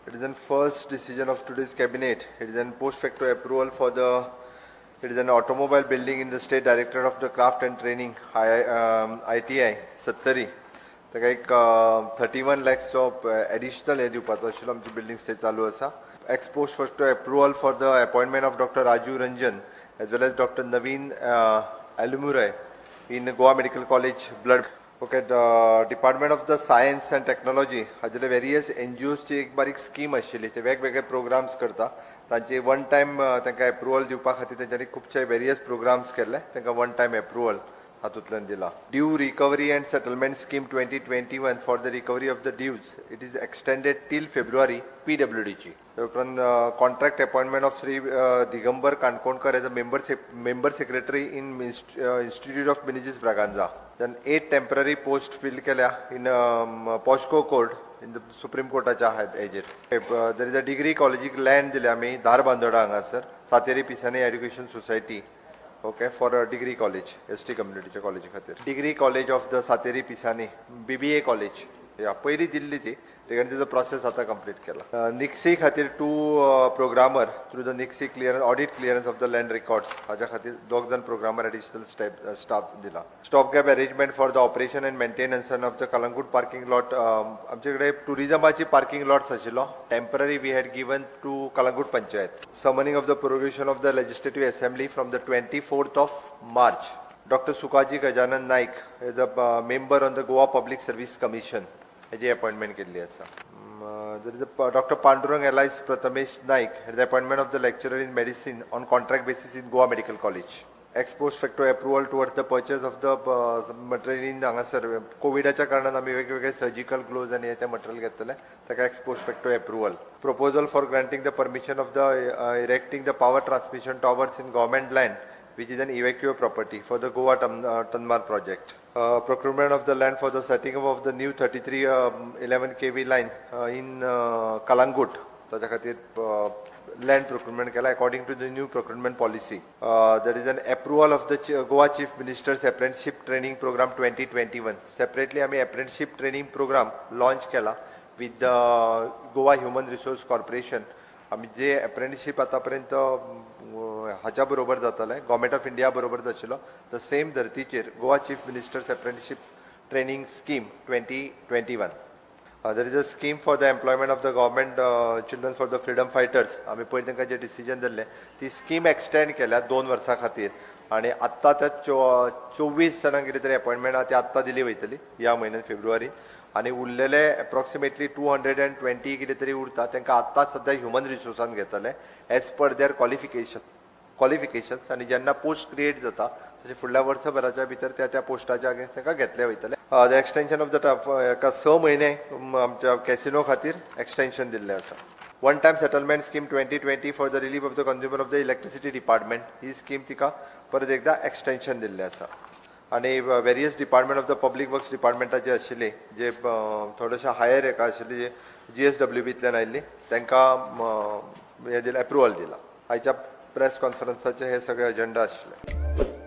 It is an first decision of today's cabinet. It is an post facto approval for the. It is an automobile building in the state directorate of the craft and training ITI 70. तर एक 31 lakhs of additional हे दिवपाचो आशिल्लो आमची building stay चालू आसा. Ex post facto approval for the appointment of Dr. Raju Ranjan as well as Dr. Naveen Alumurai in Goa Medical College blood. Okay, the Department of the Science and Technology हाजेले various NGOs ची एक बारीक scheme आशिल्ली ते वेगवेगळे programs करता तांचे one time तांकां approval दिवपा खातीर तेंच्यांनी खुबशे वेरियस प्रोग्राम्स केले तांकां वन टाइम एप्रुवल हातूंतल्यान दिला. Due recovery and settlement scheme 2021 for the recovery of the dues it is extended till February PWD ची. उपरांत contract appointment of Shri Digambar Kankonkar as a member secretary in institute of Menezes Braganza. Then 8 temporary posts filled केल्या in POSCO court in the Supreme Courtच्या हेजेर. There is a degree college land दिल्या आमी धार बांदोडा हांगासर Sateri Pisani education society. Okay, for a degree college, ST community college खातीर. Degree college of the Sateri Pisani, BBA college. Yeah, पहिली दिल्ली ती. तेगेन तिजो process आता कंप्लीट केला. निक्सी खातीर 2 programmer through the NICSI clearance audit clearance of the land records हाच्या खातीर 2 जण प्रोग्रामर एडिशनल स्टाफ दिला. Stop gap arrangement for the operation and maintenance of the Calangute parking lot. आमचे कडेन टुरिझमाची पार्किंग लॉट्स आशिल्लो temporary we had given to Calangute panchayat. Summoning of the progression of the legislative assembly from the 24th of March. Dr. Sukaji Gajanan Naik is a member on the Goa Public Service Commission. हेजी appointment केल्ली आसा. Dr. Pandurang Elias Prathamesh Naik has the appointment of the lecturer in medicine on contract basis in Goa Medical College. Ex post facto approval towards the purchase of the material in हांगासर कोविडाच्या कारणान आमी वेगवेगळे surgical gloves आनी ते material घेतले ताका x post facto approval. Proposal for granting the permission of the erecting the power transmission towers in government land which is an evacuee property for the Goa Tanmar project. Procurement of the land for the setting up of the new 3311 kV line in Kalangut. ताच्या खातीर land procurement केला according to the new procurement policy. There is an approval of the Goa Chief Minister's apprenticeship training program 2021. Separately आम्ही apprenticeship training program launch केला with the Goa Human Resource Corporation. आम्ही जे apprenticeship आतापर्यंत हाच्या बरोबर जाताले government of India बरोबर जाशिल्लो द सेम धर्तीचेर Goa chief ministers apprenticeship training scheme 2021. There is a scheme for the employment of the government children for the freedom fighters. आम्ही पयलीं तांकां जे डिसिजन दिल्लें ती स्कीम एक्सटेंड केल्या 2 वर्सां खातीर आनी आत्ता त्या 24 जाणांक कितें तरी अपॉइंटमेंट आहा ती आत्ता दिली वयतली ह्या म्हयन्यात फेब्रुवारीन. आणि उरलेले अप्रॉक्सिमेटली 220 कितें तरी उरता तांकां आत्ता सध्या ह्युमन रिसोर्सान घेतले एज पर देअर क्वॉलिफिकेशन्स आनी जेन्ना पोस्ट क्रिएट जाता तशें फुडल्या वर्सभराच्या भितर त्या पोस्टाच्या अगेन्स्ट तांकां घेतले वयतले. द एक्सटेंशन ऑफ द एका 6 म्हयने आमच्या कॅसिनो खातीर एक्सटेंशन दिल्लें आसा. One time settlement scheme 2020 for the relief of the consumer of the electricity department ही स्कीम तिका परत एकदा एक्सटेंशन दिल्लें आसा. आणि various department of the public works डिपार्टमेंटाचे आशिल्ले जे थोडेशे हायर हेका आशिल्ले जे GSWBतल्यान आयिल्ली तांकां हे दिलें एप्रुवल दिला. आयच्या प्रेस कॉन्फरन्साचे हे सगळे अजेंडा आशिल्ले.